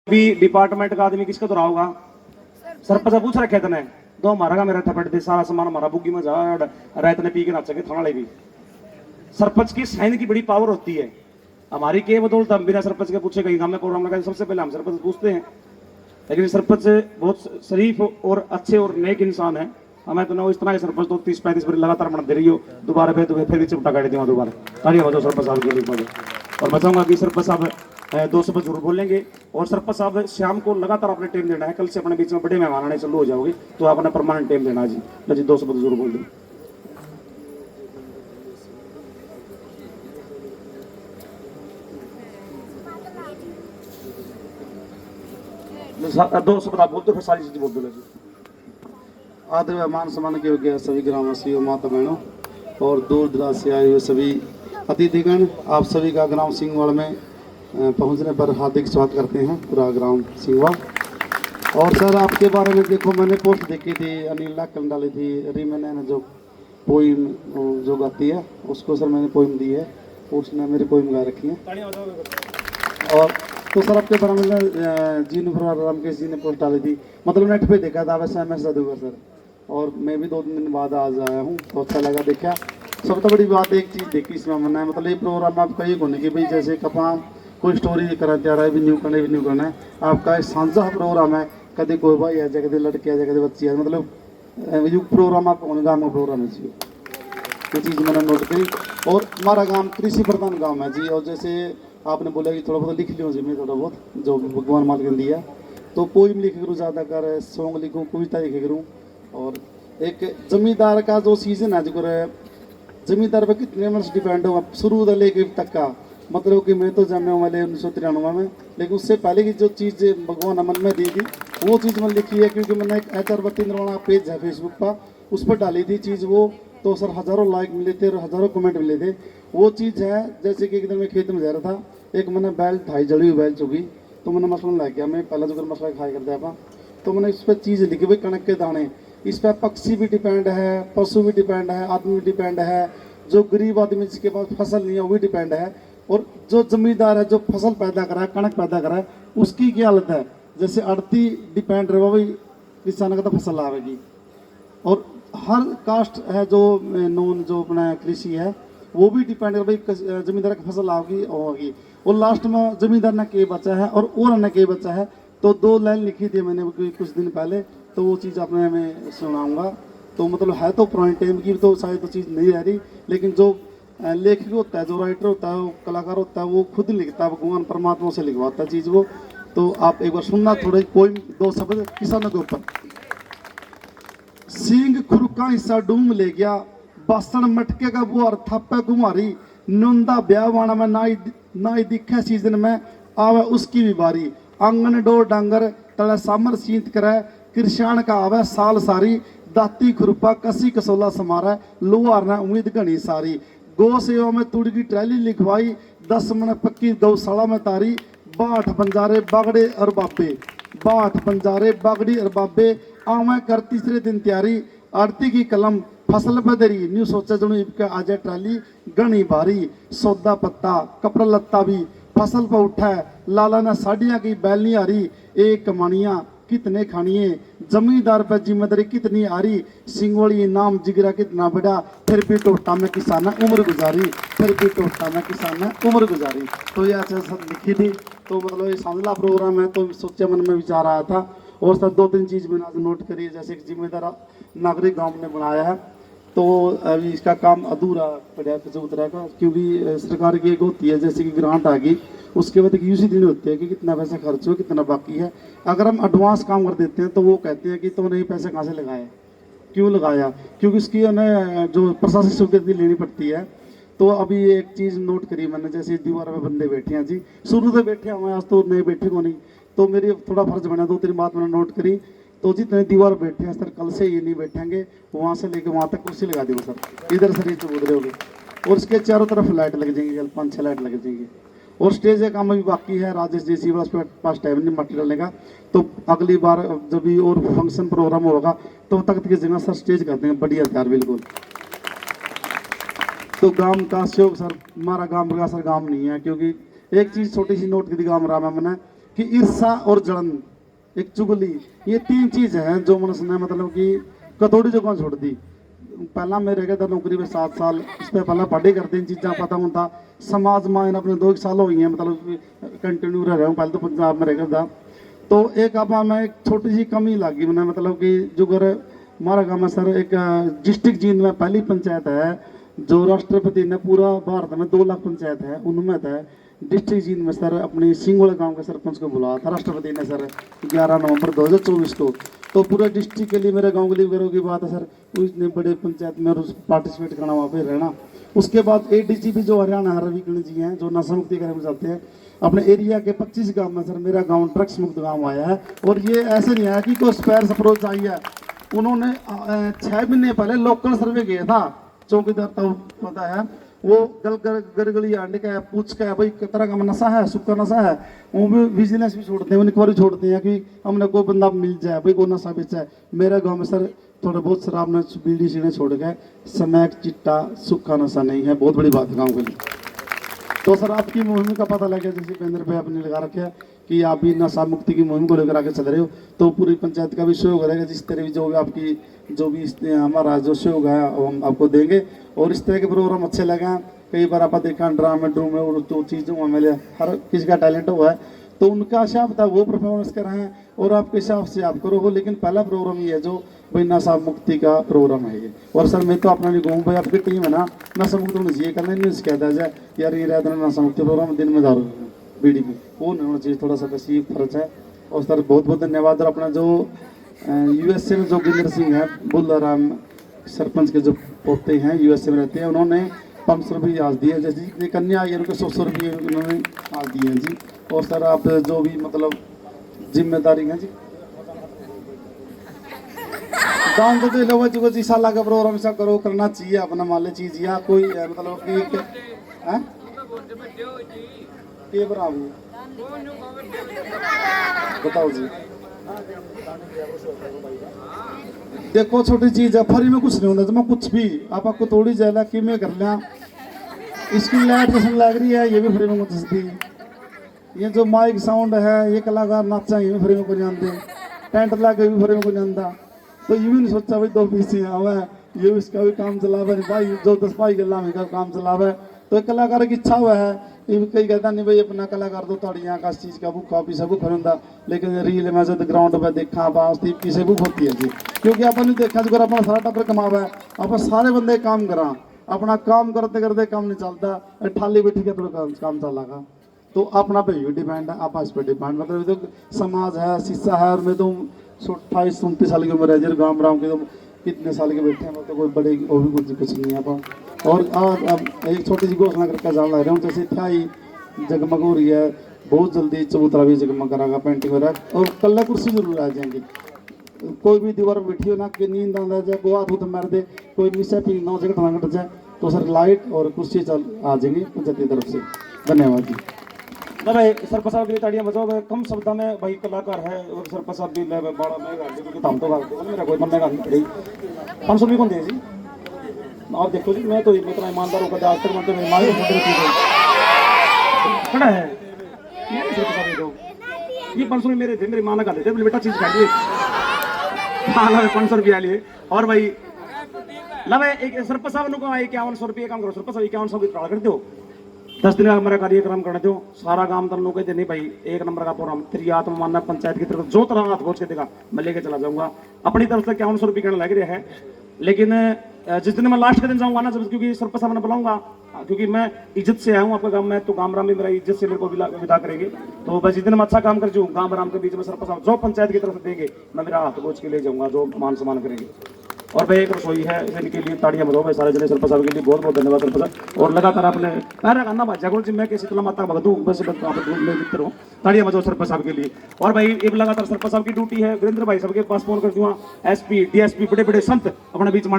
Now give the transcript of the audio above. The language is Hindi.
भी डिपार्टमेंट का आदमी किसका तो रहा होगा। सरपंच पूछ रखे तने दो हमारा का मेरा थपड़ दे सारा सामान हमारा बुग्गी में जा रात ने पी के नाच सके थाना ले भी। सरपंच की साइन की बड़ी पावर होती है। हमारी के बदौलत हम बिना सरपंच के पूछे कहीं हमें प्रोग्राम लगा सबसे पहले हम सरपंच पूछते हैं। लेकिन सरपंच बहुत शरीफ और अच्छे और नेक इंसान है। हमें तो ना इस तरह के सरपंच तो 30-35 बार लगातार बना दे रही हो। दोबारा फिर भी चिमटा काट दिया दोबारा तालियां बजाओ सरपंच साहब के लिए। और मैं चाहूंगा कि सरपंच साहब 2 शब्द जरूर बोलेंगे। और सरपंच साहब शाम को लगातार अपने टाइम देना है। कल से अपने बीच में बड़े मेहमान आने चालू हो जाओगे तो आपने परमानेंट टाइम देना है जी। जी 2 शब्द जरूर बोल दें। 2 शब्द आप बोल दो फिर सारी चीज बोल दो जी। आदर व मान सम्मान के योग्य सभी ग्रामवासियों माता बहनों और दूर दराज से आए हुए सभी अतिथिगण, आप सभी का ग्राम सिंहवाड़ में पहुंचने पर हार्दिक स्वागत करते हैं पूरा ग्राम सिंहवाड़। और सर आपके बारे में देखो मैंने पोस्ट देखी थी, अनिल लाकन डाली थी रीमन ने जो पोइम जो गाती है उसको सर मैंने पोइम दी है, उसने मेरी पोइम गा रखी है। और तो सर आपके बारे में जी रामकेश जी ने पोस्ट डाली थी, मतलब नेट पे देखा था वैसे एम एस जादूगर सर। और मैं भी 2 दिन बाद आज आया हूँ तो अच्छा लगा देखा। सबसे बड़ी बात एक चीज़ देखी इसमें मैंने, मतलब ये प्रोग्राम आपका ये होने की भाई जैसे कपा कोई स्टोरी करा जा रहा है भी न्यू करना है, आपका एक साझा प्रोग्राम है। कभी कोई भाई आ जाए, कभी लड़के आ जाए, कभी बच्ची आ जाए, मतलब ये प्रोग्राम आपका होने गाँव का प्रोग्राम है जी। ये चीज़ मैंने नोट करी। और हमारा गांव कृषि प्रधान गांव है जी। और जैसे आपने बोला कि थोड़ा बहुत लिख लियो जी, मैं थोड़ा बहुत जो भगवान माल कर दिया तो पोइम लिखे करूँ, ज़्यादा कर सॉन्ग लिखूँ, कविता लिखे करूँ। और एक जमींदार का जो सीजन है जो जमींदार पर कितने मंथ डिपेंड होगा शुरू से लेके तक का, मतलब कि मैं तो जन्मे वाले 1993 में, लेकिन उससे पहले की जो चीज़ भगवान ने मन में दी थी वो चीज़ मैंने लिखी है। क्योंकि मैंने एक HR निर्माण पेज है फेसबुक पर, उस पर डाली थी चीज़ वो, तो सर हज़ारों लाइक मिले थे और हज़ारों कमेंट मिले थे। वो चीज़ है जैसे कि एक दिन मैं खेत में जा रहा था, एक मैंने बैल ढाई जड़ी हुई बैल चुकी, तो मैंने मसला ला गया, मैं पहला जो मसला खाया करता था, तो मैंने इस पर चीज़ लिखी भाई कणक के दाने, इस पर पक्षी भी डिपेंड है, पशु भी डिपेंड है, आदमी भी डिपेंड है, जो गरीब आदमी जिसके पास फसल नहीं है वो भी डिपेंड है, और जो जमींदार है जो फसल पैदा करा है, कणक पैदा करा है, उसकी क्या हालत है। जैसे अड़ती डिपेंड रहे भाई किसान का तो फसल आवेगी। और हर कास्ट है जो नॉन जो अपना कृषि है वो भी डिपेंड है भाई जमींदार की फसल होगी। और लास्ट में जमींदार ने के बचा है और ने के बचा है। तो 2 लाइन लिखी थी मैंने कुछ दिन पहले, तो वो चीज़ आपने मैं सुनाऊंगा। तो मतलब है तो पुराने टाइम की तो शायद तो चीज़ नहीं रह रही, लेकिन जो लेखक होता है, जो राइटर होता है, वो कलाकार होता है, वो खुद लिखता है, भगवान परमात्मा से लिखवाता है चीज़ वो। तो आप एक बार सुनना थोड़ा पोइम 2 शब्द किसानों के ऊपर। सींग खुरका हिस्सा डूम ले गया, बासन मटके का वो और थप्पे कुमारी, नंदा ब्याह वाणा में ना ही दिखे सीजन में आवे उसकी भी बारी, आंगन डोर डांगर तले सामर सींत करे, कृष्ण का आवे साल सारी, दाती खुरपा कसी कसोला समारा, लोहार ने उम्मीद घनी सारी, गौ सेवा में तुड़ की ट्रैली लिखवाई, 10 मन पक्की गौशाला में तारी, 62 बंजारे बागड़े और बाबे, 62 बंजारे बागड़ी और बाबे, आवे कर तीसरे दिन तैयारी, आरती की कलम फसल बदरी, न्यू सोचा जुनू इबका आजा ट्राली घनी भारी, सौदा पत्ता कपड़ा लत्ता भी फसल पर उठा है, लाला ने साड़ियाँ की बैलनी आ रही, एक कमानियाँ कितने खानिए, जमींदार पर जिम्मेदारी कितनी आ रही, सिंगोड़ी नाम जिगरा कितना बड़ा, फिर भी टोटा में किसान ने उम्र गुजारी, फिर भी टोटा में किसान ने उम्र गुजारी। तो ये ऐसे सब लिखी थी। तो मतलब ये सांझला प्रोग्राम है, तो सोचा मन में विचार आया था। और सर 2-3 चीज़ मैंने आज नोट करी है, जैसे कि जिम्मेदार नागरिक गांव ने बनाया है, तो अभी इसका काम अधूरा पड़ा है उतरेगा, क्योंकि सरकार की एक होती है जैसे कि ग्रांट आ गई, उसके बाद एक यूसी देनी होती है कि कितना पैसा खर्च हो, कितना बाकी है। अगर हम एडवांस काम कर देते हैं तो वो कहते हैं कि तुमने ये पैसा कहाँ से लगाया, क्यों लगाया, क्योंकि उसकी उन्हें जो प्रशासनिक स्वीकृति लेनी पड़ती है। तो अभी एक चीज़ नोट करी मैंने, जैसे दीवार में बंदे बैठे हैं जी, शुरू से बैठे हुए, आज तो नए बैठे को नहीं, तो मेरी थोड़ा फर्ज बना, 2-3 बात मैंने नोट करी। तो जितने दीवार बैठे हैं सर, कल से ये नहीं बैठेंगे, वहाँ से लेके वहाँ तक कुर्सी लगा देंगे सर, इधर से नीचे बोल रहे होगे, और इसके चारों तरफ लाइट लग जाएंगी, कल 5-6 लाइट लग जाएंगी। और स्टेज का काम अभी बाकी है, राजेश जी सी पास टाइम नहीं मट्टी डालने का, तो अगली बार जब भी और फंक्शन प्रोग्राम होगा तो तख्त की जगह सर स्टेज कर देंगे बढ़िया तैयार बिल्कुल। तो गांव का सहयोग सर, हमारा गांव का सर गांव नहीं है, क्योंकि एक चीज़ छोटी सी नोट की गांव रहा मैंने, कि ईर्षा और जलन, एक चुगली, ये तीन चीज हैं जो मनुष्य ने मतलब कि कतौड़ी जगह छोड़ दी। पहला मैं रह गया था नौकरी में 7 साल, इससे पहले पढ़ाई करते इन चीज़ा पता होता समाज में इन अपने 2 साल हो गए हैं मतलब कंटिन्यू रह रहा हूँ। पहले तो पंजाब में रह गया था, तो एक आप मैं एक छोटी सी कमी लगी मैंने मतलब कि जो घर हमारा गाँव में सर एक डिस्ट्रिक्ट जींद में पहली पंचायत है जो राष्ट्रपति ने पूरा भारत में 2 लाख पंचायत है उनमें है डिस्ट्रिक्ट जींद में सर अपने सिंगोड़ा गांव के सरपंच को बुलाया था राष्ट्रपति ने सर 11 नवंबर 2024 को। तो पूरे डिस्ट्रिक्ट के लिए मेरे गांव के लिए करो की बात है सर, उसने बड़े पंचायत में पार्टिसिपेट करना वहाँ पे रहना। उसके बाद एडीजीपी जो हरियाणा रवि किरण जी हैं जो नशा मुक्ति करने में जाते हैं अपने एरिया के 25 गांव में सर मेरा गांव ड्रग्स मुक्त गांव आया है। और ये ऐसे नहीं आया कि कोई स्पेयर अप्रोच आई है, उन्होंने 6 महीने पहले लोकल सर्वे किया था, चौकीदार तो पता है वो गलगली आंडे का पूछ का भाई तरह का नशा है सूखा नशा है, वो भी विजिलेंस भी छोड़ते हैं इंक्वायरी छोड़ते हैं कि हमने कोई बंदा मिल जाए भाई कोई नशा बेचा है। मेरे गांव में सर थोड़ा बहुत शराब ने बीड़ी सीने छोड़ गए, स्मैक चिट्टा सूखा नशा नहीं है, बहुत बड़ी बात है गाँव के लिए। तो सर आपकी मुहिम का पता लगे जैसे केंद्र पे आपने लगा रखे है कि आप भी नशा मुक्ति की मुहिम को लेकर आगे चल रहे हो, तो पूरी पंचायत का भी सहयोग रहेगा। जिस तरह भी जो भी आपकी जो भी हमारा जो सहयोग है वो हम आपको देंगे। और इस तरह के प्रोग्राम अच्छे लगे, कई बार आप देखा ड्रामे ड्रूमे और जो चीज़ों में हर किसी का टैलेंट हुआ है तो उनका हिसाब था वो परफॉर्मेंस कर रहे हैं और आपके हिसाब से आप करो हो। लेकिन पहला प्रोग्राम ये है जो भाई नशा मुक्ति का प्रोग्राम है ये। और सर मैं तो अपना नहीं कहूँ भाई आपकी टीम है ना नशा मुक्त होना चाहिए, करना नहीं कहता है यार ये रहता है नशा मुक्ति प्रोग्राम दिन में दारू बीड़ी की वो नहीं होना चाहिए, थोड़ा सा बस ये फर्ज है। और सर बहुत बहुत धन्यवाद। और अपना जो यूएसए में जो गिंदर सिंह है बुल्लाराम सरपंच के जो पोते हैं यूएसए में रहते हैं, उन्होंने 500 रुपये आज दिए, जैसे कन्या आई उनको 100 रुपये उन्होंने आज दिए हैं जी। और सर आप जो भी मतलब जिम्मेदारी है जी दान तो दे लो जो जी साल का प्रोग्राम ऐसा करो करना चाहिए अपना मान ले चीज या कोई मतलब कि बताओ जी। देखो छोटी चीज है फ्री में कुछ नहीं होता, मैं कुछ भी आपको थोड़ी ज्यादा कि मैं कर लिया इसकी लाइट जैसे लग रही है ये भी फ्री में कुछ सकती, ये जो माइक साउंड है ये कलाकार नाचा ये भी फ्री में को जानते, टेंट ला के भी फ्री में को जानता। तो ये भी नहीं सोचा भाई 2 पीसी आवे ये इसका भी काम चलावे भाई जो 10 भाई गला में का काम चलावे। तो एक कलाकार की इच्छा हुआ है ये कई कहता नहीं भाई अपना कलाकार तो ताड़ियाँ का चीज़ का भूखा पीछे भूख होता, लेकिन रील में जब ग्राउंड पर देखा बास पीछे भूख होती है जी। क्योंकि अपन देखा जो अपना सारा टब्बर कमावा है अपन सारे बंदे काम करा अपना काम करते करते काम नहीं चलता ठाली बैठी के थोड़ा काम चलागा। तो अपना पे भी डिपेंड है आप इस पर डिपेंड मतलब तो समाज है शीशा है। और मैं तो 28-29 साल की उम्र है जी गाँव राम के तो कितने साल के बैठे हैं मतलब कोई बड़े वो भी कुछ नहीं है अपन। और अब एक छोटी सी घोषणा करके जान लग रहा हूँ जैसे था ही जगमग हो रही है बहुत जल्दी चबूतरा भी जगमग करागा पेंटिंग वगैरह और कल्ला कुर्सी जरूर आ जाएंगी। कोई भी दीवार बैठी हो ना कि नींद आ जाए को हाथ उठ मार दे कोई मिसा पी ना हो जाए ठंडा कट जाए तो सर लाइट और कुर्सी चल आ जाएंगी पंचायत की तरफ से। धन्यवाद जी। ना भाई सरपंच साहब के लिए ताड़ियां बजाओ भाई, कम शब्दों में भाई कलाकार है और सरपंच साहब भी बड़ा महंगा है क्योंकि दाम तो भागते मेरा कोई महंगा नहीं पड़ी 500 भी कौन दे जी आप देखो जी। मैं तो इतना ईमानदार होकर आज तक मतलब खड़ा है ये 500 मेरे थे मेरी माँ लगा देते बेटा चीज खा लिए 500 रुपया लिए। और भाई ला भाई एक सरपंच साहब को 5100 रुपये काम करो सरपंच साहब 5100 की कर दो 10 दिन का मेरा कार्यक्रम करने दो सारा काम तर लोग कहते नहीं भाई 1 नंबर का प्रोग्राम तेरी आत्मा मानना पंचायत की तरफ जो तरह हाथ पहुंच के देगा मैं लेके चला जाऊंगा अपनी तरफ से 5100 रुपये करने लग रहा है। लेकिन जिस दिन मैं लास्ट के दिन जाऊंगा ना जब क्योंकि सरपंच साहब ने बुलाऊंगा क्योंकि मैं इज्जत से आया हूँ आपका गांव में तो गांव राम भी मेरा इज्जत से मेरे को विदा करेंगे। तो बस जिस दिन मैं अच्छा काम कर चुका गांव राम के बीच में सरपंच साहब जो पंचायत की तरफ से देंगे मैं मेरा हाथ पहुंच के ले जाऊंगा जो मान सम्मान करेंगे। और भाई एक रसोई है इनके लिए ताड़ियां बजाओ भाई सारे जने सरपंच साहब के लिए बहुत बहुत धन्यवाद सरपंच साहब। और लगातार आपने पैरा करना भाई जगह जी मैं कैसे तुला माता भगतू बस मित्र हूँ ताड़ियां बजाओ सरपंच साहब के लिए। और भाई एक लगातार सरपंच साहब की ड्यूटी है वीरेंद्र भाई सबके पास फोन कर दूंगा एसपी डीएसपी बड़े बड़े संत अपने बीच